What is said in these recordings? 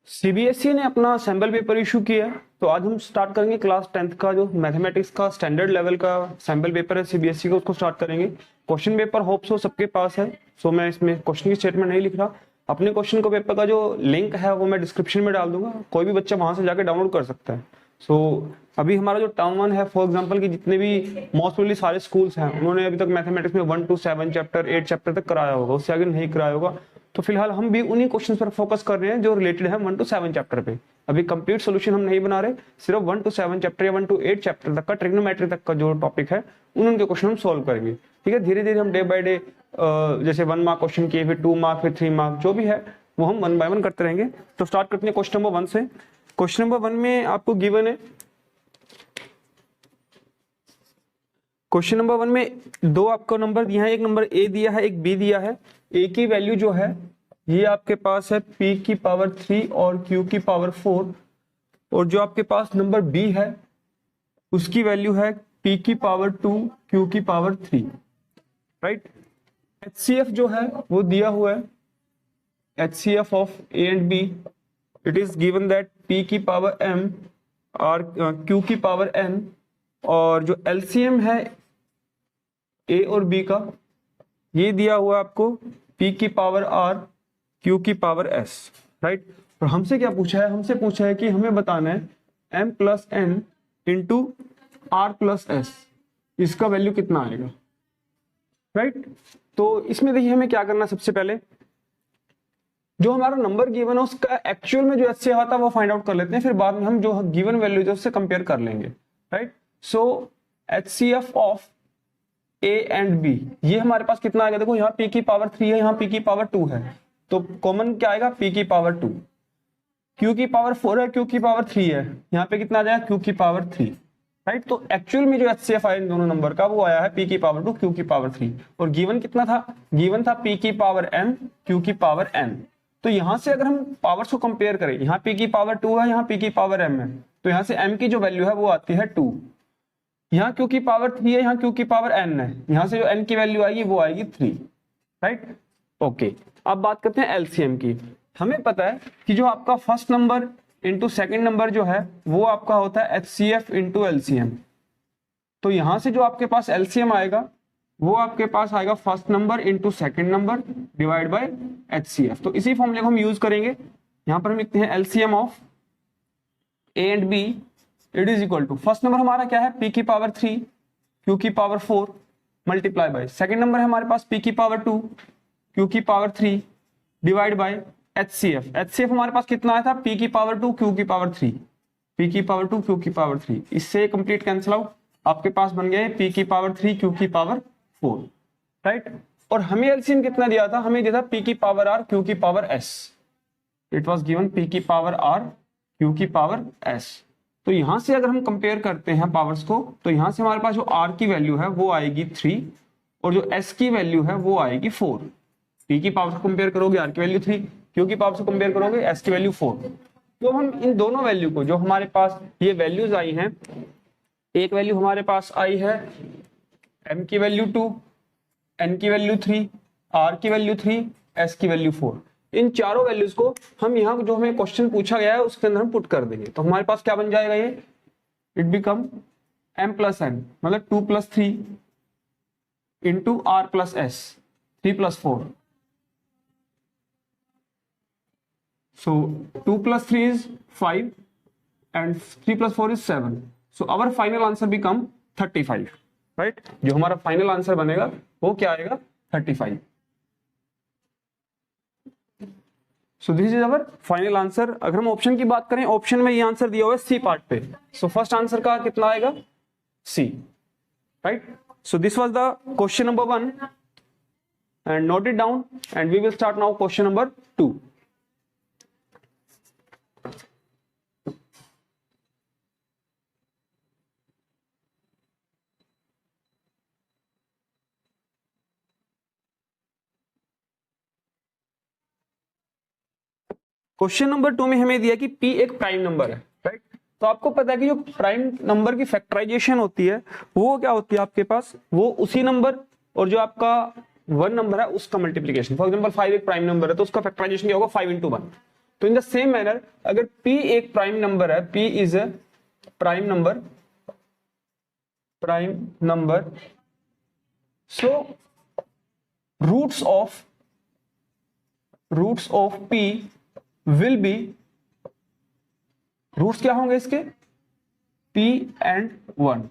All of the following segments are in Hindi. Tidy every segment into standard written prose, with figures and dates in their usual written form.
सीबीएसई ने अपना सैम्पल पेपर इशू किया है, तो आज हम स्टार्ट करेंगे क्लास 10th का जो मैथमेटिक्स का स्टैंडर्ड लेवल का सैम्पल पेपर है सीबीएसई का, उसको स्टार्ट करेंगे। क्वेश्चन पेपर होप्स हो सबके पास है, सो मैं इसमें क्वेश्चन की स्टेटमेंट नहीं लिख रहा। अपने क्वेश्चन को पेपर का जो लिंक है वो मैं डिस्क्रिप्शन में डाल दूंगा, कोई भी बच्चा वहां से जाकर डाउनलोड कर सकता है। सो अभी हमारा जो टर्म 1 है, फॉर एग्जांपल की जितने भी मोस्ट प्रोबेबली सारे स्कूल्स हैं उन्होंने अभी तक मैथमेटिक्स में 1 to 7 चैप्टर 8 चैप्टर तक कराया होगा, उससे आगे नहीं कराया होगा। तो फिलहाल हम भी उन्हीं क्वेश्चन पर फोकस कर रहे हैं जो रिलेटेड है 1 to 7 चैप्टर पे। अभी कंप्लीट सोल्यूशन हम नहीं बना रहे, सिर्फ 1 to 7 चैप्टर या 1 to 8 चैप्टर तक का ट्रिग्नोमेट्री तक का जो टॉपिक है उनके क्वेश्चन हम सोल्व करेंगे। ठीक है, धीरे धीरे हम डे बाय डे जैसे 1 मार्क क्वेश्चन किए, फिर 2 मार्क, फिर 3 मार्क, जो भी है वो हम 1 by 1 करते रहेंगे। तो स्टार्ट करते हैं क्वेश्चन नंबर 1 से। क्वेश्चन नंबर 1 में आपको गिवन है, क्वेश्चन नंबर 1 में दो आपको नंबर दिया है, एक नंबर ए दिया है, एक बी दिया है। ए की वैल्यू जो है ये आपके पास है p की पावर 3 और q की पावर 4, और जो आपके पास नंबर बी है उसकी वैल्यू है p की पावर 2 q की पावर 3। राइट, HCF जो है वो दिया हुआ है, HCF of a and b, it is given that p की पावर m और q की पावर n, और जो LCM है a और b का ये दिया हुआ आपको p की पावर r q की पावर s। राइट, और हमसे क्या पूछा है, हमसे पूछा है कि हमें बताना है m plus n into r plus s, इसका वैल्यू कितना आएगा। राइट, तो इसमें देखिए हमें क्या करना है, सबसे पहले जो हमारा नंबर गिवन है उसका एक्चुअल में जो HCF आता है वो फाइंड आउट कर लेते हैं, फिर बाद में हम जो गिवन वैल्यू है उससे कंपेयर कर लेंगे। Right, so HCF of A and B ये हमारे पास कितना आएगा, देखो यहाँ P की पावर 3 है, यहाँ P की पावर 2 है, तो कॉमन क्या आएगा, P की पावर 2, Q की पावर 4 है, Q की पावर 3 है, यहाँ पे कितना आ जाएगा, Q की पावर 3। राइट, तो एक्चुअल में जो HCF आया इन दोनों नंबर का वो आया है P की पावर 2 Q की पावर 3, और गिवन कितना था, गिवन था P की पावर m Q की पावर n। तो यहां से अगर हम पावर्स को कंपेयर करें, यहाँ P की पावर 2 है, यहाँ P की पावर m है, तो यहाँ से m की जो वैल्यू है वो आती है 2, यहाँ Q की पावर 3 है, यहाँ Q की पावर n है, यहाँ से जो n की वैल्यू आएगी वो आएगी 3। राइट, ओके, अब बात करते हैं LCM की। हमें पता है कि जो आपका first number into second number जो है वो आपका होता है HCF इंटू LCM। तो यहां से जो आपके पास LCM आएगा वो आपके पास आएगा first number into second number divide by HCF। तो इसी फॉर्मूले को हम यूज करेंगे। यहां पर हम लिखते हैं LCM of A and B it is equal to, first number हमारा क्या है, P की पावर 3 Q की power 4 multiply by, second number है हमारे पास P की पावर 2 Q की power 3 divide by HCF। HCF हमारे पास कितना आया था, P की पावर 2 Q की पावर 3, P की पावर 2 Q की पावर 3, इससे कंप्लीट कैंसिल आउट, आपके पास बन गया P की पावर 3 Q की पावर 4। राइट, और हमें LCM कितना दिया था, हमें दिया था P की पावर R Q की power S, it was given P की पावर R Q की पावर S। तो यहां से अगर हम कंपेयर करते हैं पावर्स को, तो यहां से हमारे पास जो R की वैल्यू है वो आएगी 3 और जो S की वैल्यू है वो आएगी 4। P की पावर से कंपेयर करोगे R की वैल्यू 3, Q की पावर से कंपेयर करोगे S की वैल्यू 4। तो हम इन दोनों वैल्यू को, जो हमारे पास ये वैल्यूज आई हैं, एक वैल्यू हमारे पास आई है M की वैल्यू 2, N की वैल्यू 3, R की वैल्यू 3, S की वैल्यू 4, इन चारों वैल्यूज को हम यहाँ जो हमें क्वेश्चन पूछा गया है उसके अंदर हम पुट कर देंगे। तो हमारे पास क्या बन जाएगा, ये it become m plus n, मतलब 2 plus 3 into r plus s, 3 plus 4, so 2 plus 3 is 5 and 3 plus 4 is 7, so our final answer become 35। Right, जो हमारा फाइनल आंसर बनेगा वो क्या आएगा, 35। सो this is our final answer. अगर हम ऑप्शन की बात करें, ऑप्शन में ये आंसर दिया हुआ है सी पार्ट पे, सो फर्स्ट आंसर का कितना आएगा, C. Right, so this was the question number 1 and note it down and we will start now question number 2। Question number 2 में हमें दिया कि P एक प्राइम नंबर है। राइट, तो आपको पता है कि जो प्राइम नंबर की फैक्टराइजेशन होती है वो क्या होती है आपके पास, वो उसी नंबर और जो आपका 1 नंबर है उसका मल्टीप्लीकेशन। फॉर एग्जांपल 5 एक प्राइम नंबर है तो उसका फैक्टराइजेशन क्या होगा, 5 into 1। तो इन द सेम मैनर अगर p एक प्राइम नंबर है, p is a prime number, so roots of p will be, roots क्या होंगे इसके, p एंड 1।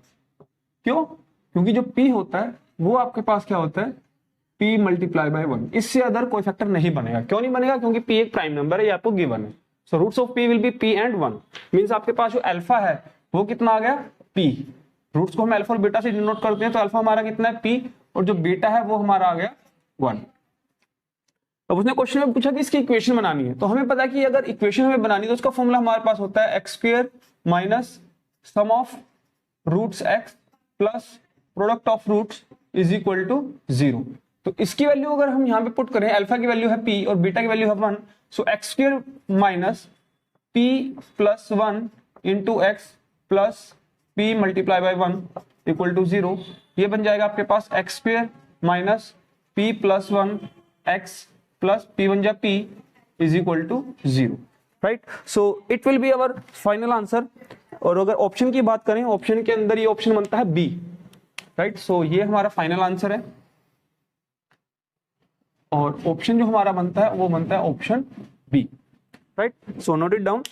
क्यों? क्योंकि जो p होता है वो आपके पास क्या होता है, p मल्टीप्लाई बाय 1, इससे अदर कोई फैक्टर नहीं बनेगा। क्यों नहीं बनेगा? क्योंकि p एक प्राइम नंबर है, ये आपको गिवन है। So roots of p will be p and 1, means आपके पास जो अल्फा है वो कितना आ गया, p। रूट्स को हम अल्फा और बीटा से डिनोट करते हैं, तो अल्फा हमारा कितना है, p, और जो बीटा है वो हमारा आ गया 1। अब उसने क्वेश्चन में पूछा कि इसकी इक्वेशन बनानी है, तो हमें पता है कि अगर इक्वेशन हमें बनानी है तो उसका फॉर्मूला हमारे पास होता है x square minus sum of roots x plus product of roots is equal to 0। तो इसकी वैल्यू अगर हम यहाँ पे पुट करें, अल्फा की वैल्यू है p और बीटा की वैल्यू है 1, so x square minus p plus 1 into x plus p multiply by 1 equal to 0। ये बन जाएगा आपके पास x square minus p plus 1 x plus p one जा p is equal to 0, right. So it will be our final answer. और अगर ऑप्शन की बात करें, ऑप्शन के अंदर ये ऑप्शन बनता है बी, राइट। सो ये हमारा फाइनल आंसर है, और ऑप्शन जो हमारा बनता है वो बनता है option B, right. So note it down.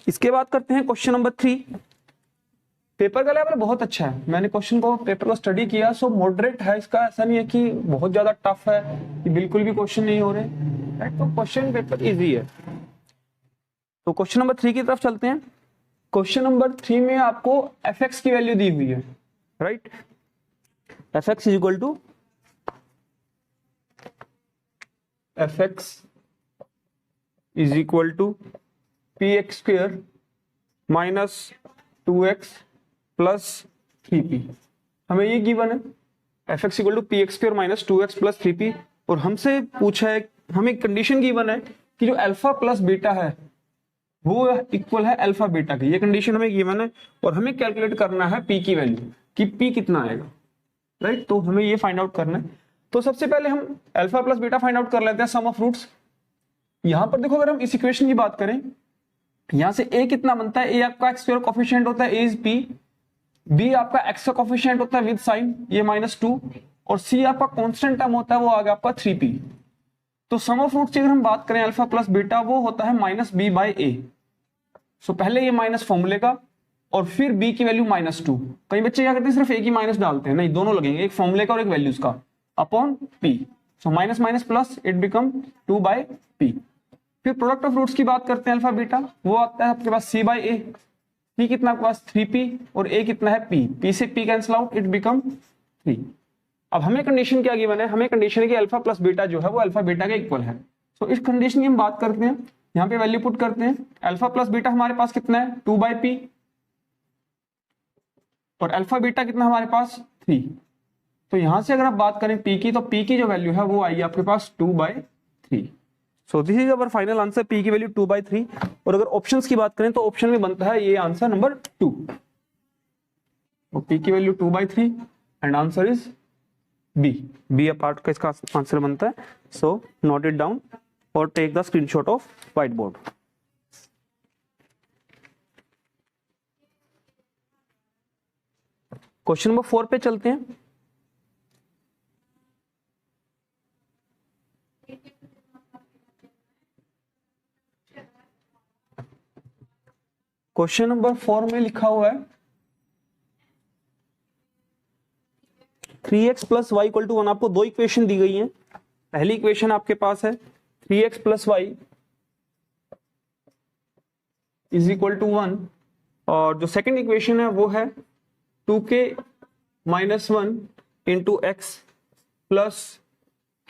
इसके बाद करते हैं क्वेश्चन नंबर 3। पेपर का लेवल बहुत अच्छा है, मैंने पेपर को स्टडी किया, सो मॉडरेट है इसका, ऐसा नहीं है कि बहुत ज्यादा टफ है कि बिल्कुल भी क्वेश्चन नहीं हो रहे, राइट। तो क्वेश्चन पेपर इजी है। तो क्वेश्चन नंबर 3 की तरफ चलते हैं। क्वेश्चन नंबर 3 में आपको fx की वैल्यू दी हुई है, right. fx is equal to px square minus 2x plus 3p। हमें ये गिवन है fx equal to px square minus 2x plus 3p, और हमसे पूछा है, हमें कंडीशन गिवन है कि जो अल्फा प्लस बीटा है वो इक्वल है अल्फा बीटा की, ये कंडीशन हमें गिवन है, और हमें कैलकुलेट करना है p की वैल्यू कि p कितना आएगा, राइट। तो हमें ये फाइंड आउट करना है। तो सबसे पहले हम alpha plus beta find out कर लेते हैं, सम ऑफ रूट्स। यहां पर देखो, अगर हम इस इक्वेशन की बात करें, यहां से a कितना बनता है, a आपका एक्स स्क्वायर कोफिशिएंट होता है, a इज p, b आपका x का कोफिशिएंट होता है विद साइन, ये -2, और c आपका कांस्टेंट टर्म होता है, वो आ गया आपका 3p। तो सम ऑफ रूट्स की अगर हम बात करें अल्फा प्लस बीटा, वो होता है -b/a। सो पहले ये माइनस फॉर्मूले का, और फिर b की वैल्यू -2। कई बच्चे क्या करते हैं, सिर्फ a की माइनस डालते हैं, नहीं, दोनों लगेंगे, एक फॉर्मूले का और एक वैल्यूज का, upon p। So minus minus plus, it become 2/p। फिर प्रोडक्ट ऑफ रूट्स की बात करते हैं अल्फा बीटा, वो आता है आपके पास c/a। p कितना आपके पास 3p, और a कितना है p, p से p cancel out, it become 3। अब हमें कंडीशन क्या गिवन है, हमें कंडीशन है कि अल्फा प्लस बीटा जो है वो अल्फा बीटा के इक्वल है। तो इस कंडीशन की हम बात करते हैं, यहाँ पे वैल्यू पुट करते हैं। अल्फा प्लस बीटा हमारे पास कितना है, 2/p, और अल्फा बीटा कितना हमारे पास 3। तो यहां से अगर आप बात करें p की, तो p की जो वैल्यू है वो आएगी आपके पास 2/3। सो this is our final answer, p की वैल्यू 2/3। और अगर ऑप्शंस की बात करें तो ऑप्शन में बनता है ये आंसर नंबर 2, p की value 2/3 and answer is B a part का इसका आंसर बनता है। सो नोट इट डाउन और take the screenshot of white board. Question number 4 पे चलते हैं। क्वेश्चन नंबर 4 में लिखा हुआ है 3x plus Y equal to 1। आपको दो इक्वेशन दी गई हैं। पहली इक्वेशन आपके पास है 3x plus y is equal to 1, और जो सेकंड इक्वेशन है वो है 2k minus 1 into x plus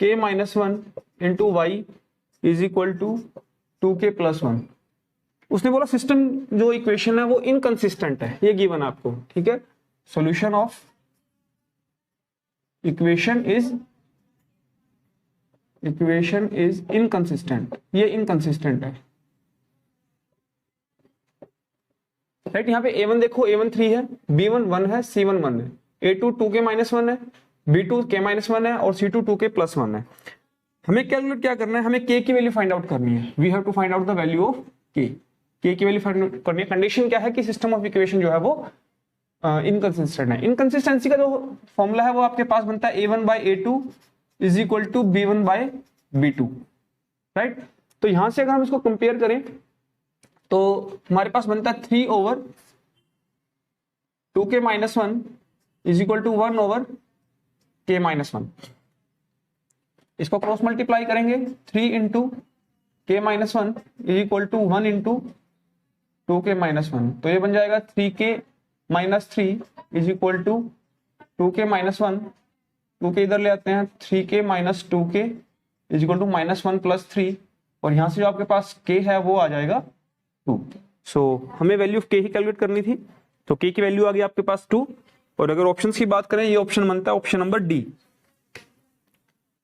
k minus 1 into y is equal to 2k plus 1। उसने बोला सिस्टम जो इक्वेशन है वो इनकंसिस्टेंट है, ये गिवन आपको, ठीक है। Solution of equation is inconsistent, ये इनकंसिस्टेंट है, राइट। यहाँ पे a1 देखो, a1 3 है, b1 1 है, c1 1 है, a2 2k माइनस 1 है, B2 k-1 है और C2 2k+1 है। हमें कैलकुलेट क्या करना है, हमें k की वैल्यू फाइंड आउट करनी है। We have to find out the value of k की वैल्यू फाइंड आउट करनी है। कंडीशन क्या है कि सिस्टम ऑफ इक्वेशन जो है वो इनकंसिस्टेंट है। इनकंसिस्टेंसी का जो फॉर्मूला है वो आपके पास बनता है a1/a2 is equal to b1/b2, right. तो यहां से अगर हम इसको कंपेयर करें तो हमारे पास बनता है 3/2k-1 is equal to 1/k-1। इसको क्रॉस मल्टीप्लाई करेंगे, 3 × k-1 is equal to 1 × 2k-1। तो ये बन जाएगा 3k-3 is equal to 2k-1। 2k इधर ले आते हैं, 3k - 2k is equal to -1 + 3, और यहां से जो आपके पास k है वो आ जाएगा 2। सो हमें value of k he calculate करनी थी, तो k की वैल्यू आ गई आपके पास 2। और अगर ऑप्शंस की बात करें, ये ऑप्शन बनता है ऑप्शन नंबर डी।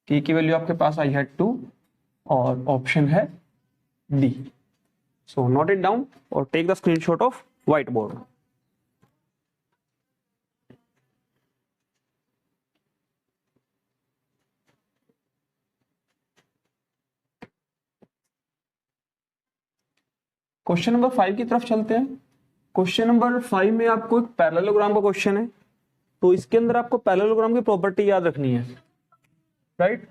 k की वैल्यू आपके पास आई है 2 और ऑप्शन है D. So note it down और take the screenshot of white board. Question number 5 की तरफ चलते हैं। क्वेश्चन नंबर 5 में आपको एक पैरेललोग्राम का क्वेश्चन है, तो इसके अंदर आपको पैरेललोग्राम की प्रॉपर्टी याद रखनी है, राइट।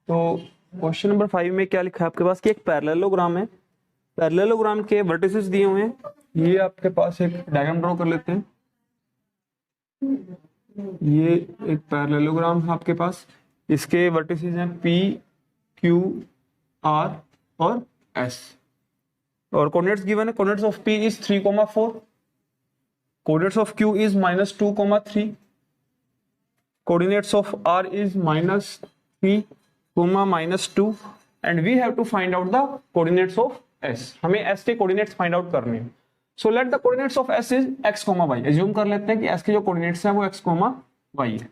तो क्वेश्चन नंबर 5 में क्या लिखा है आपके पास कि एक पैरेललोग्राम है, पैरेललोग्राम के वर्टिसेस दिए हुए हैं। ये आपके पास एक डायग्राम ड्रॉ कर लेते हैं। ये एक पैरेललोग्राम है आपके पास, इसके वर्टिसेस हैं P, Q, R और S, और कोऑर्डिनेट्स गिवन है। Coordinates of P is 3,4, coordinates of Q is -2,3, coordinates of R is -3, -2, and we have to find out the coordinates of S। हमें S के कोऑर्डिनेट्स फाइंड आउट करने हैं। So let the coordinates of S is x, y। Assume कर लेते हैं कि S के जो कोऑर्डिनेट्स हैं वो x, y है,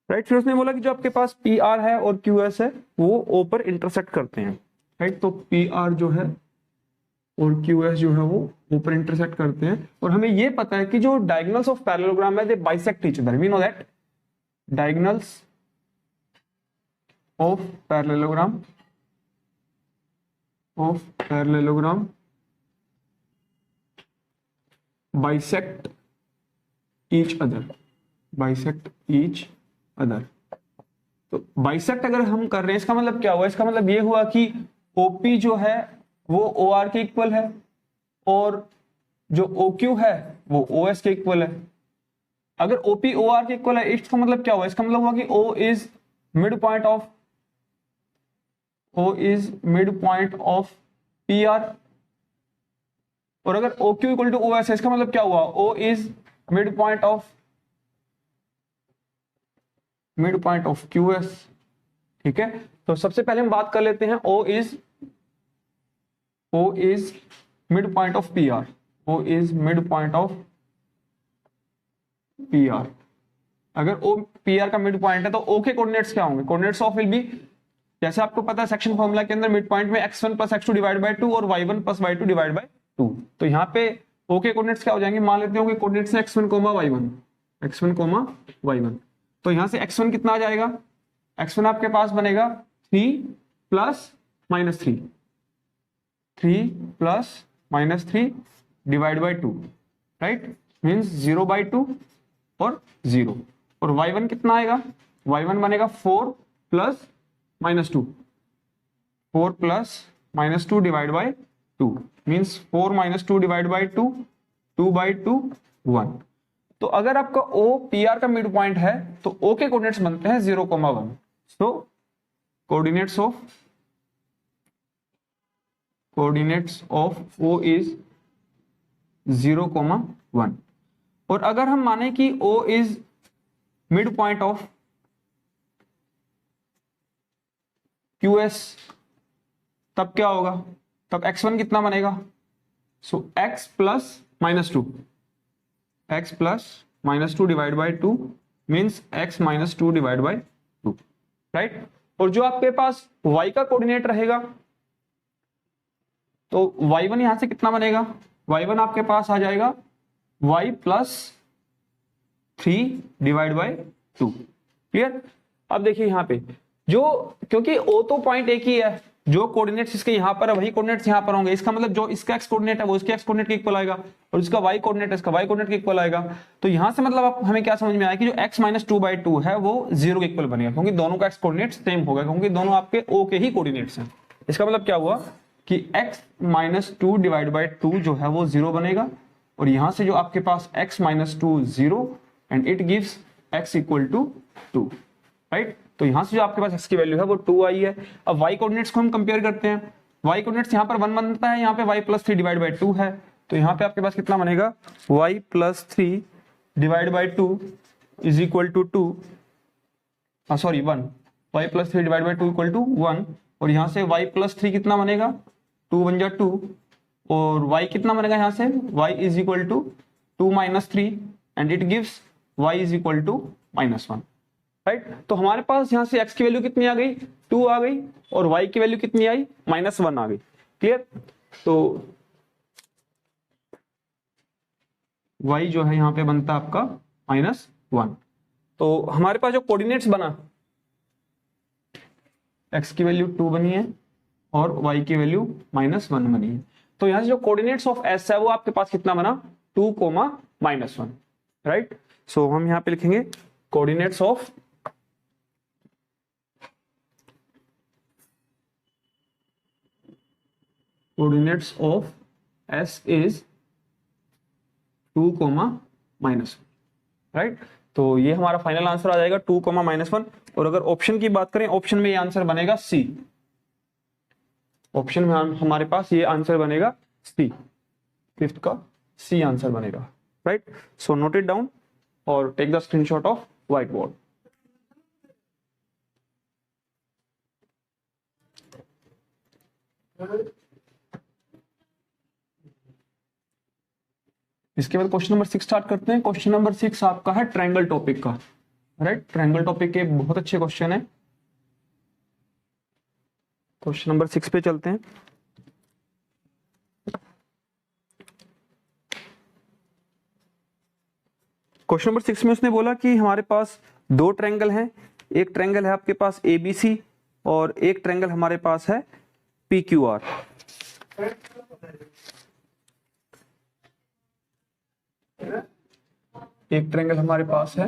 राइट। फिर उसने बोला कि जो आपके पास PR है और QS है वो O पर इंटरसेक्ट करते हैं, राइट। तो PR जो है और QS जो है वो ऊपर इंटरसेक्ट करते हैं, और हमें ये पता है कि जो डायगोनल्स ऑफ पैरेललोग्राम है they bisect each other. We know that diagonals of parallelogram bisect each other. तो बाइसेक्ट अगर हम कर रहे हैं, इसका मतलब क्या हुआ, इसका मतलब ये हुआ कि OP जो है वो OR के इक्वल है और जो OQ है वो OS के इक्वल है। अगर OP OR के इक्वल है, इसका मतलब क्या हुआ, इसका मतलब हुआ कि O is mid point of PR, और अगर OQ इक्वल टू OS है, इसका मतलब क्या हुआ, O is mid point of QS, ठीक है। तो सबसे पहले हम बात कर लेते हैं O is mid point of PR। O is mid point of PR। अगर O PR का मिड पॉइंट है तो O के कोऑर्डिनेट्स क्या होंगे, कोऑर्डिनेट्स ऑफ विल बी, जैसे आपको पता है सेक्शन फॉर्मूला के अंदर मिड पॉइंट में x1 + x2 डिवाइड बाय 2 और y1 + y2 डिवाइड बाय 2। तो यहाँ पे O के कोऑर्डिनेट्स क्या हो जाएंगे, मान लेते हो कि कोऑर्डिनेट्स है x1, y1। तो यहाँ से x1 कितना आ जाएगा, x1 आपके पास बनेगा 3 + -3 डिवाइड बाय 2, राइट, मींस 0/2 और 0। और y1 कितना आएगा, y1 बनेगा 4 + -2 divide by 2, means 4 - 2 divide by 2, 2/2 1। तो अगर आपका O PR का मिड पॉइंट है तो O के कोऑर्डिनेट्स बनते हैं 0,1। सो कोऑर्डिनेट्स ऑफ O इज 0,1। और अगर हम माने कि O is mid point of QS, तब क्या होगा, तब x1 कितना बनेगा, सो x + -2 divide by 2 means x - 2 divide by 2, right. और जो आपके पास y का कोऑर्डिनेट रहेगा तो y1 यहां से कितना बनेगा, y1 आपके पास आ जाएगा y + 3 डिवाइड बाय 2, क्लियर। अब देखिए यहाँ पे जो, क्योंकि ओ तो पॉइंट एक ही है, जो कोऑर्डिनेट्स इसके यहाँ पर है वही कोऑर्डिनेट्स यहाँ पर होंगे, इसका मतलब जो इसका एक्स कोऑर्डिनेट है वो इसके एक्स कोऑर्डिनेट के इक्वल आएगा, और इसका वाई कोऑर्डिनेट है इसका वाई कोऑर्डिनेट के इक्वल आएगा। तो यहाँ से मतलब आप हमें क्या समझ में आया कि जो x माइनस 2/2 है वो 0 के इक्वल बनेगा, क्योंकि दोनों का एक्स कोऑर्डिनेट सेम होगा, क्योंकि दोनों आपके ओ के ही कोऑर्डिनेट्स हैं। इसका मतलब क्या हुआ कि x माइनस 2/2 जो है वो 0 बनेगा, और यहां से जो आपके पास x minus 2 0 and it gives x equal to 2, right. तो यहां से जो आपके पास x की वैल्यू है वो 2 आई है। अब y कोऑर्डिनेट्स को हम कंपेयर करते हैं, y कोऑर्डिनेट्स यहाँ पर 1 बनता है, यहाँ पे y प्लस 3/2 है, तो यहाँ पे आपके पास कितना बनेगा y plus 3/2 is equal to 2, sorry 1, y plus 3/2 equal to 1, और यहाँ से y प्लस 3 कितना बनेगा 2 बन जा 2, और y कितना बनेगा यहाँ से y is equal to 2 minus 3 and it gives y is equal to -1, right. तो हमारे पास यहाँ से x की वैल्यू कितनी आ गई 2 आ गई, और y की वैल्यू कितनी आई -1 आ गई, क्लियर। तो y जो है यहाँ पे बनता है आपका -1। तो हमारे पास जो कोऑर्डिनेट्स बना, x की वैल्यू 2 बनी है और y की वैल्यू -1 बनी है, तो यहाँ से जो कोऑर्डिनेट्स ऑफ s है वो आपके पास कितना बना 2, -1, राइट। सो हम यहाँ पे लिखेंगे coordinates of s is 2, -1, right. तो ये हमारा फाइनल आंसर आ जाएगा 2, -1, और अगर ऑप्शन की बात करें, ऑप्शन में ये आंसर बनेगा सी, ऑप्शन में हमारे पास ये आंसर बनेगा सी, फिफ्थ का सी आंसर बनेगा, right. So note it down और take the screenshot of white board. इसके बाद क्वेश्चन नंबर 6 स्टार्ट करते हैं। क्वेश्चन नंबर 6 आपका है ट्रायंगल टॉपिक का, राइट। ट्रायंगल टॉपिक के बहुत अच्छे क्वेश्चन है। क्वेश्चन नंबर 6 पे चलते हैं। क्वेश्चन नंबर 6 में उसने बोला कि हमारे पास 2 ट्रायंगल हैं, एक ट्रायंगल है आपके पास ABC और एक ट्रायंगल हमारे पास है PQR। एक ट्रायंगल हमारे पास है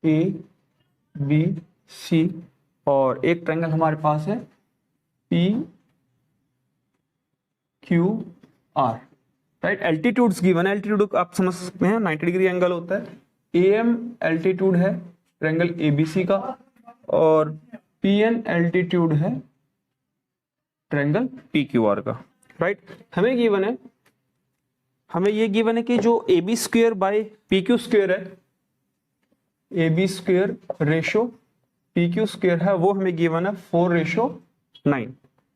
ABC और एक ट्रायंगल हमारे पास है PQR, राइट। एल्टीट्यूड्स गिवन है, एल्टीट्यूड आप समझ सकते हैं 90 डिग्री एंगल होता है। AM एल्टीट्यूड है ट्रायंगल ABC का, और PN एल्टीट्यूड है ट्रायंगल PQR का, राइट। हमें ये गिवन है कि जो AB square by PQ square है, AB square ratio PQ square है, वो हमें गिवन है 4:9,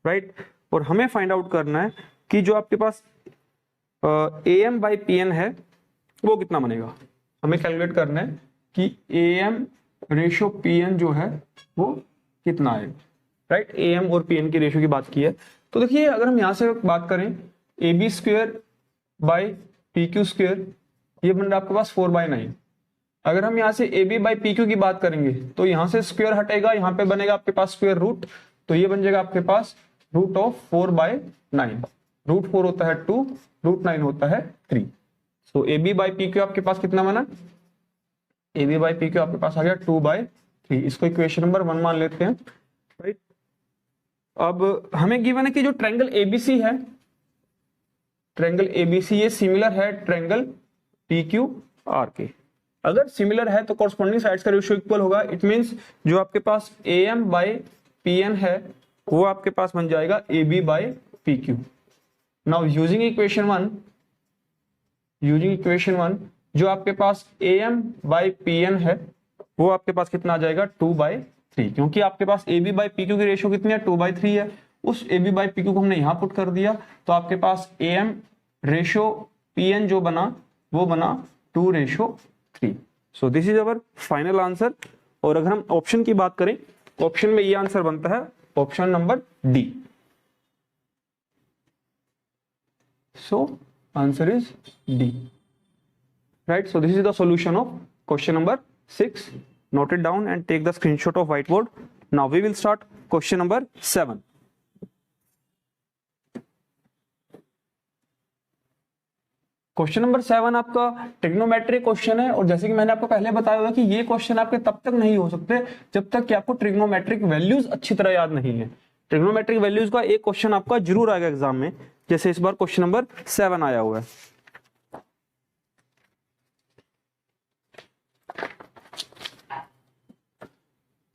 राइट। और हमें फाइंड आउट करना है कि जो आपके पास AM बाई PN है वो कितना बनेगा। हमें कैलकुलेट करना है कि AM रेशो PN जो है वो कितना है, राइट। AM और PN की रेशो की बात की है, तो देखिए अगर हम यहां से बात करें AB square by PQ square, ये बन रहा है आपके पास 4/9। अगर हम यहाँ से AB बाई PQ की बात करेंगे तो यहाँ से स्क्वायर हटेगा, यहाँ पे बनेगा आपके पास स्क्वायर रूट, तो ये बन जाएगा आपके पास √4/9। √4 होता है 2, √9 होता है 3। सो AB बाई PQ आपके पास कितना बना, AB बाई PQ आपके पास आ गया 2/3। इसको इक्वेशन नंबर 1 मान लेते हैं, राइट। अब हमें गिवन है कि जो ट्रायंगल ABC है, ट्रायंगल ABC ये सिमिलर है ट्रायंगल PQR के। अगर सिमिलर है तो कॉरस्पॉन्डिंग साइड्स का रेशियो इक्वल होगा। इट मींस जो आपके पास AM बाई PN है वो आपके पास बन जाएगा AB by PQ। Now using equation 1, जो आपके पास AM बाई PN है वो आपके पास कितना आ जाएगा 2/3, क्योंकि आपके पास AB बाई PQ की रेशियो कितनी है 2/3 है। उस AB बाई PQ को हमने यहां पुट कर दिया, तो आपके पास AM रेशो PN जो बना वो बना 2:3। सो this is our final answer. और अगर हम ऑप्शन की बात करें, ऑप्शन में ये आंसर बनता है option number D. So answer is D, right. So this is the solution of question number 6. Note it down and take the screenshot of whiteboard. Now we will start question number 7. Question number 7 आपका ट्रिग्नोमेट्रिक क्वेश्चन है, और जैसे कि मैंने आपको पहले बताया हुआ कि ये क्वेश्चन आपके तब तक नहीं हो सकते जब तक कि आपको ट्रिग्नोमेट्रिक वैल्यूज अच्छी तरह याद नहीं है। ट्रिग्नोमेट्रिक वैल्यूज का एक क्वेश्चन आपका जरूर आएगा एग्जाम में, जैसे इस बार क्वेश्चन नंबर 7 आया हुआ है।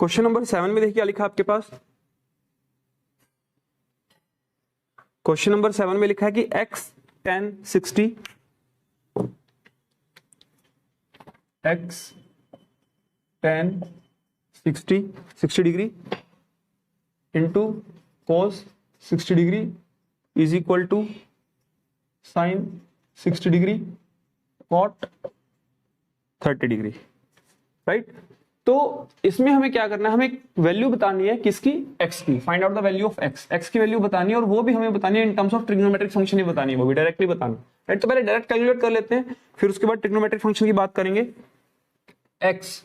क्वेश्चन नंबर 7 में देखिए क्या लिखा आपके पास। क्वेश्चन नंबर 7 में लिखा है कि x tan 60 x tan 60 degree into cos 60 degree is equal to sin 60 degree cot 30 degree, right. तो इसमें हमें क्या करना है, हमें वैल्यू बतानी है किसकी, x की। Find out the value of x की वैल्यू बतानी है, और वो भी हमें बतानी है in terms of trigonometric function ही बतानी है, वो भी डायरेक्टली बतानी है, राइट। तो पहले डायरेक्ट कैलकुलेट कर लेते हैं, फिर उसके बाद ट्रिग्नोमेट्रिक फंक्शन की बात करेंगे। x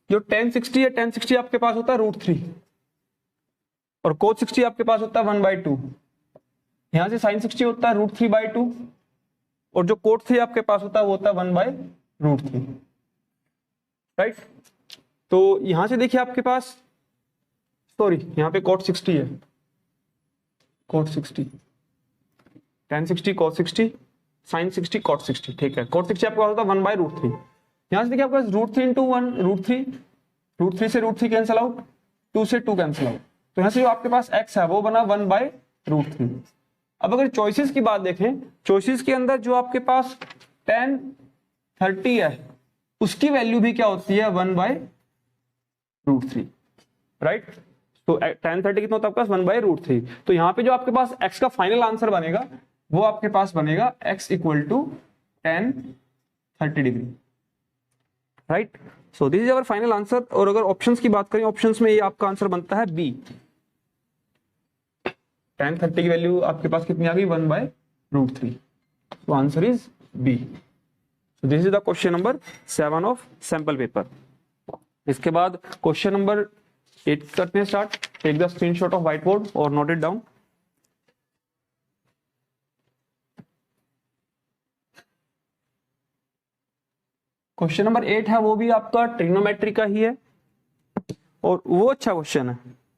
जो tan 60 है, tan 60 आपके पास होता है √3 और cos 60 आपके पास होता है 1/2। यहां से sin 60 होता है √3/2 और जो cot 3 आपके पास होता है वो होता है 1/√3, राइट। तो यहां से देखिए आपके पास, सॉरी यहां पे cot 60 है, cot 60 tan 60 cos 60 sin 60 cot 60, ठीक है। cot 60 आपका होता है 1/√3। यहां से देखिए आपके पास √3 into 1 √3 से √3 कैंसिल आउट, 2 से 2 कैंसिल आउट, तो यहां से जो आपके पास x है वो बना 1/√3। अब अगर चॉइसेस की बात देखें, चॉइसेस के अंदर जो आपके पास tan 30 है उसकी वैल्यू भी क्या होती है 1/√3, राइट। तो tan 30 कितना होता है आपके पास 1/√3। तो यहाँ पे जो आपके पास x का फाइनल आंसर बनेगा वो आपके पास बनेगा x equal to tan 30 degree, right. So this is our final answer. और अगर ऑप्शंस की बात करें, ऑप्शंस में ये आपका आंसर बनता है बी। tan 30 की वैल्यू आपके पास कितनी आ गई 1/√3, तो answer is B. So this is the question number 7 of sample paper. इसके बाद क्वेश्चन नंबर 8 करते हैं start. Take the screenshot of white board और note it down. Question number 8 है, वो भी आपका ट्रिग्नोमेट्री का ही है, और वो अच्छा क्वेश्चन है,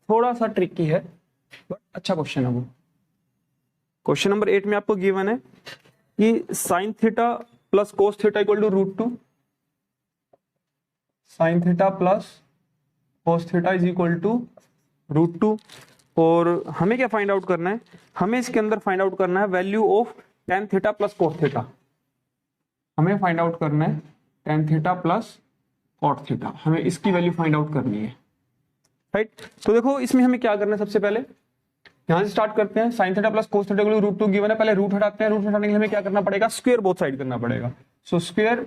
थोड़ा सा ट्रिकी है बट अच्छा क्वेश्चन है वो। क्वेश्चन नंबर 8 में आपको गिवन है कि sin theta plus cos theta equal to √2, sin theta plus cos theta is equal to √2, और हमें क्या फाइंड आउट करना है, हमें इसके अंदर फाइंड आउट करना है value of tan theta plus cos theta. हमें फाइंड आउट करना है tan theta plus cot theta, हमें इसकी वैल्यू फाइंड आउट करनी है, राइट। तो देखो इसमें हमें क्या करना है, सबसे पहले यहां से स्टार्ट करते हैं। sin theta plus cos theta equal to √2 given है, पहले रूट हटाते हैं। रूट हटाने के लिए हमें क्या करना पड़ेगा, स्क्वायर बोथ साइड करना पड़ेगा। सो स्क्वायर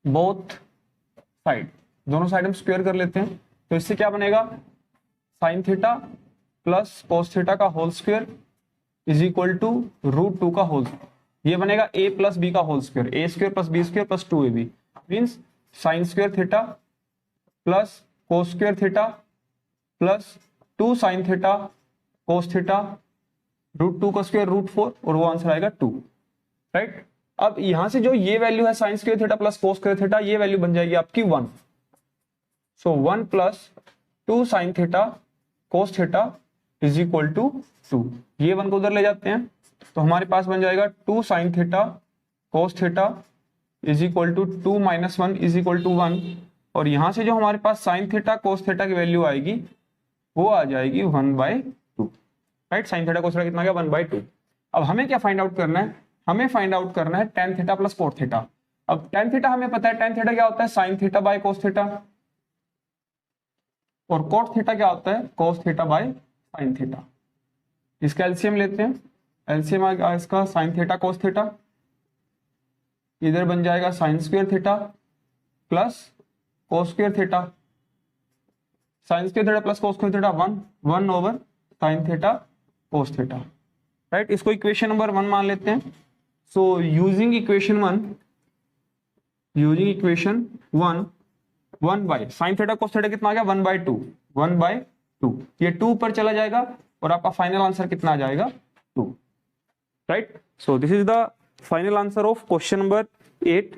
बोथ साइड, दोनों साइड हम स्क्वायर कर लेते हैं। तो इससे क्या बनेगा, sin theta plus cos theta का whole square is equal to √2 का होल स्क्वायर। ये बनेगा a प्लस b का whole square, a square plus b square plus 2ab means sin square theta plus cos square theta plus 2 sin theta cos theta √2 का स्क्वायर √4, और वो आंसर आएगा 2, राइट। अब यहां से जो ये वैल्यू है sin square theta plus cos square theta, ये वैल्यू बन जाएगी आपकी 1। So 1 plus 2 sin theta cos theta is equal to 2। ये 1 को उधर ले जाते हैं तो हमारे पास बन जाएगा 2 sin theta cos theta is equal to 2 minus 1 is equal to 1, और यहां से जो हमारे पास sin थीटा cos थीटा की वैल्यू आएगी वो आ जाएगी 1/2, right. sin theta cos theta कितना आ गया 1/2। अब हमें क्या फाइंड आउट करना है, हमें फाइंड आउट करना है tan theta plus cot theta. अब tan थीटा हमें पता है, tan थीटा क्या होता है sin theta by cos theta, और cot थीटा क्या होता है cos theta by sin theta. इसका एलसीएम लेते हैं, एलसीएम आ गया इसका sin थीटा cos थीटा, इधर बन जाएगा sin square theta plus cos square theta, sin square theta plus cos square theta 1 over sin theta cos theta, right. इसको इक्वेशन नंबर 1 मान लेते हैं। So using equation 1 1 by sine theta cos theta कितना आ गया 1/2, 1/2 ये 2 पर चला जाएगा और आपका फाइनल आंसर कितना आ जाएगा 2, right. So this is the final answer of question number 8।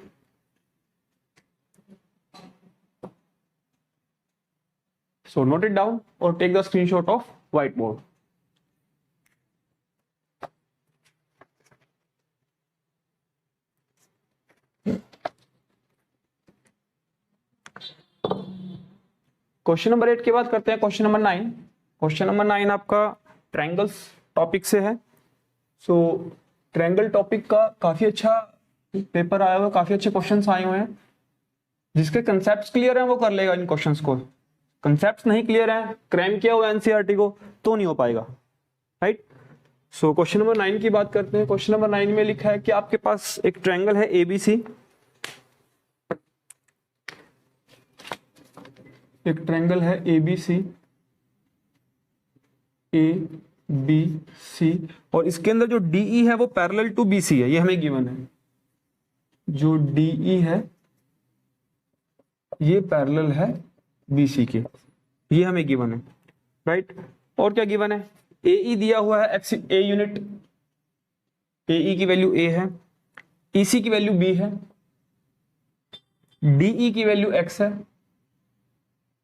So note it down or take the screenshot of whiteboard. Question number 8 के बाद करते हैं क्वेश्चन नंबर 9। क्वेश्चन नंबर 9 आपका ट्रायंगल्स टॉपिक से है। सो ट्रायंगल टॉपिक का काफी अच्छा पेपर आया हुआ है, काफी अच्छे क्वेश्चंस आए हुए हैं। जिसके कंसेप्ट्स क्लियर हैं वो कर लेगा इन क्वेश्चंस को, कंसेप्ट्स नहीं क्लियर है, क्रैम किया हुआ एनसीईआरटी को तो नहीं हो पाएगा, राइट। सो क्वेश्चन नंबर 9 की बात करते हैं। क्वेश्चन नंबर 9 में लिखा है कि आपके पास एक ट्रायंगल है एबीसी, एक ट्रायंगल है एबीसी, ए बी सी, और इसके अंदर जो डीई है वो पैरेलल टू बीसी है, ये हमें गिवन है। जो डीई है ये पैरेलल है बीसी के, ये हमें गिवन है, राइट। और क्या गिवन है, एई दिया हुआ है एक्स ए यूनिट, एई की वैल्यू ए है, ईसी की वैल्यू बी है, डीई की वैल्यू एक्स है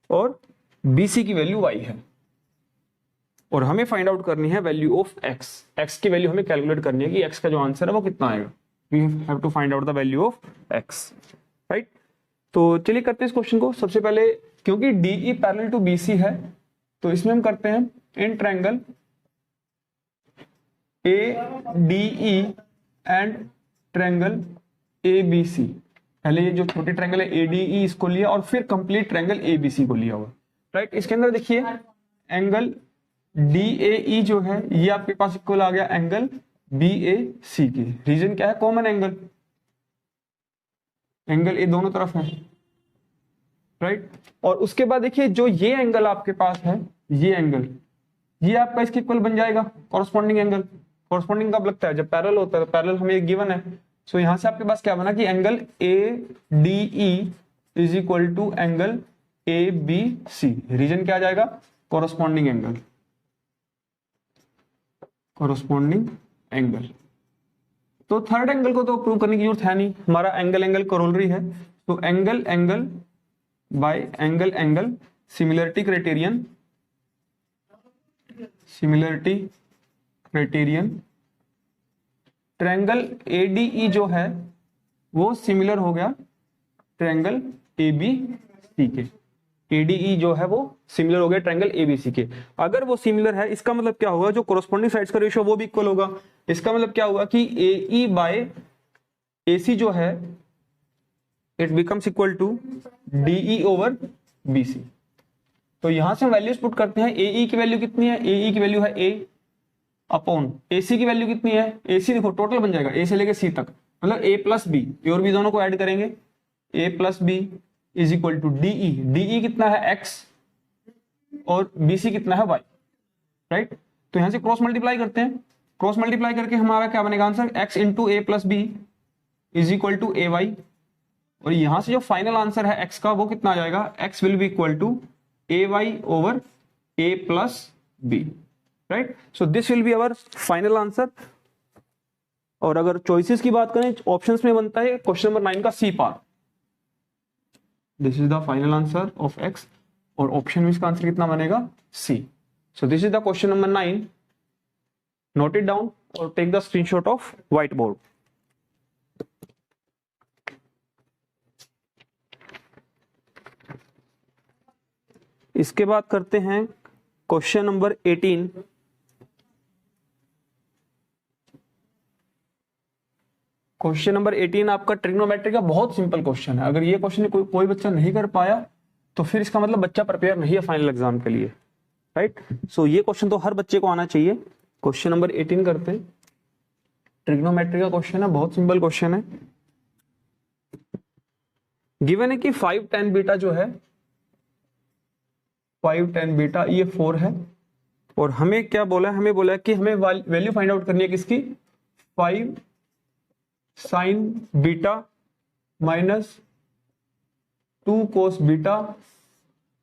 और बीसी की वैल्यू वाई है। और हमें फाइंड आउट करनी है वैल्यू ऑफ एक्स, एक्स की वैल्यू हमें कैलकुलेट करनी है कि एक्स का जो आंसर है वो कितना आएगा। We have to find out the value of x, right. तो चलिए करते हैं इस क्वेश्चन को। सबसे पहले क्योंकि डीई पैरेलल टू बीसी है तो इसमें हम करते हैं in triangle A D E and triangle A B C. पहले ये जो छोटे ट्रायंगल है एडीई इसको लिया और फिर कंप्लीट ट्रायंगल एबीसी को लिया हुआ, राइट। इसके अंदर देखिए एंगल डीएई जो है ये आपके पास इक्वल आ गया एंगल बीएसी के। रीजन क्या है, कॉमन एंगल, एंगल ए दोनों तरफ है, राइट। और उसके बाद देखिए जो ये एंगल आपके पास है, ये एंगल ये आपका इसके इक्वल बन जाएगा कॉरस्पॉन्डिंग एंगल। कॉरस्पॉन्डिंग कब लगता है, जब पैरेलल होता है, तो पैरेलल हमें गिवन है। सो यहां से आपके पास क्या बना कि angle A D E is equal to angle A B C. Reason क्या आ जाएगा, कॉरस्पॉन्डिंग एंगल, कॉरस्पॉन्डिंग एंगल। तो थर्ड एंगल को तो प्रूव करने की जरूरत है नहीं, हमारा एंगल एंगल कोरोलरी है। तो angle angle by angle angle similarity criterion, similarity criterion, triangle ADE जो है वो सिमिलर हो गया ट्रायंगल एबीसी के। एडीई जो है वो सिमिलर हो गया ट्रायंगल एबीसी के। अगर वो सिमिलर है इसका मतलब क्या होगा, जो कोरोस्पोंडिंग साइड्स का रेशियो वो भी इक्वल होगा। इसका मतलब क्या हुआ कि एई बाय एसी जो है it becomes equal to D E over B C. तो यहां से हम वैल्यूज पुट करते हैं। एई की वैल्यू कितनी है, एई की वैल्यू है ए अपॉन एसी की वैल्यू कितनी है, एसी देखो टोटल बन जाएगा ए से लेके सी तक, मतलब ए प्लस बी, और भी दोनों को ऐड करेंगे, A plus B is equal to DE. DE कितना है एक्स और बीसी कितना है वाई, राइट। तो यहां से क्रॉस मल्टीप्लाई करते हैं, क्रॉस मल्टीप्लाई करके हमारा क्या बनेगा answer, x into a plus B is equal to a y. और यहां से जो फाइनल आंसर है एक्स का वो कितना आ जाएगा, x will be equal to a y over a plus b, right. So this will be our final answer. और अगर चॉइसेस की बात करें ऑप्शंस में बनता है क्वेश्चन नंबर 9 का C part, this is the final answer of x, और ऑप्शन में इसका आंसर कितना बनेगा C. So this is the question number 9, note it down और take the screenshot of white board. इसके बाद करते हैं क्वेश्चन नंबर 18। क्वेश्चन नंबर 18 आपका ट्रिग्नोमेट्री का बहुत सिंपल क्वेश्चन है। अगर ये क्वेश्चन कोई बच्चा नहीं कर पाया तो फिर इसका मतलब बच्चा प्रिपेयर नहीं है फाइनल एग्जाम के लिए, राइट। सो ये क्वेश्चन तो हर बच्चे को आना चाहिए। क्वेश्चन नंबर 18 करते हैं। ट्रिग्नोमेट्री का क्वेश्चन है, बहुत सिंपल क्वेश्चन है। गिवन है कि 5 tan बीटा जो है 5 tan बीटा ये 4 है, और हमें क्या बोला है, हमें बोला है कि हमें वैल्यू फाइंड आउट करनी है किसकी, 5 sin beta minus 2 cos beta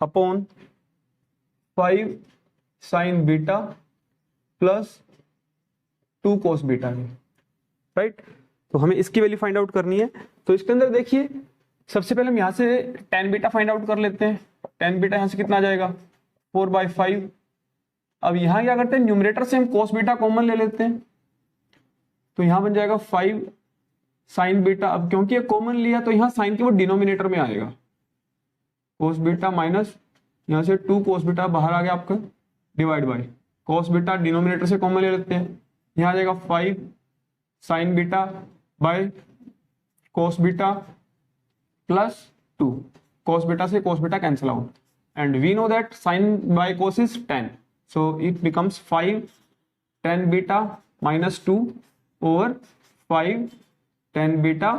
upon 5 sin beta plus 2 cos beta की, राइट। तो हमें इसकी वैल्यू फाइंड आउट करनी है। तो इसके अंदर देखिए सबसे पहले हम यहाँ से tan बीटा फाइंड आउट कर लेते हैं। tan बीटा यहाँ से कितना आ जाएगा 4/5। अब यहाँ क्या करते हैं, न्यूमरेटर से हम cos बीटा कॉमन ले लेते हैं, तो यहाँ बन जाएगा 5 sin बीटा। अब क्योंकि ये कॉमन लिया तो यहाँ साइन की वो डिनोमिनेटर में आएगा, cos बीटा माइनस यहाँ से 2 cos बीटा बाहर आ गया आपका, divide by cos beta denominator से कॉमन ले लेते हैं, यहाँ आ जाएगा 5 sin beta by cos beta plus 2, cos beta से cos beta cancel out, and we know that sin by cos is 10, so it becomes 5 tan beta minus 2 over 5 tan beta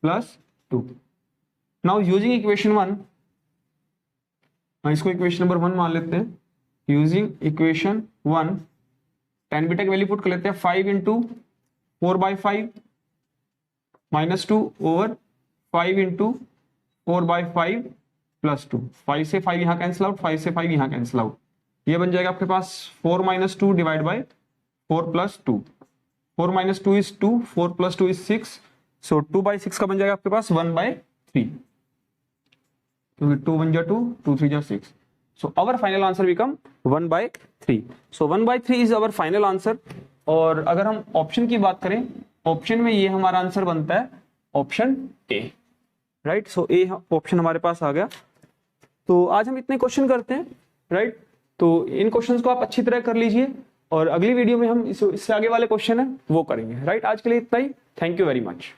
plus 2. Now using equation 1, इसको इक्वेशन नंबर 1 मान लेते हैं। यूजिंग इक्वेशन 1 tan बीटा की वैल्यू पुट कर लेते हैं, 5 into 4/5 minus 2 over 5 into 4/5 plus 2। 5 से 5 यहाँ कैंसिल आउट, 5 से 5 यहाँ कैंसिल आउट, ये बन जाएगा आपके पास 4 - 2 डिवाइड बाय 4 + 2। 4 - 2 इज 2, 4 + 2 इज 6, सो 2/6 का बन जाएगा आपके पास 1/3, क्योंकि 2 × 1 = 2, 2 × 3 = 6, so our final answer become 1/3। So 1/3 is our final answer. और अगर हम ऑप्शन की बात करें, ऑप्शन में ये हमारा आंसर बनता है option A, right. So A option हमारे पास आ गया। तो आज हम इतने क्वेश्चन करते हैं, राइट। तो इन क्वेश्चंस को आप अच्छी तरह कर लीजिए, और अगली वीडियो में हम इससे आगे वाले क्वेश्चन है वो करेंगे, राइट। आज के लिए इतना ही, थैंक यू वेरी मच।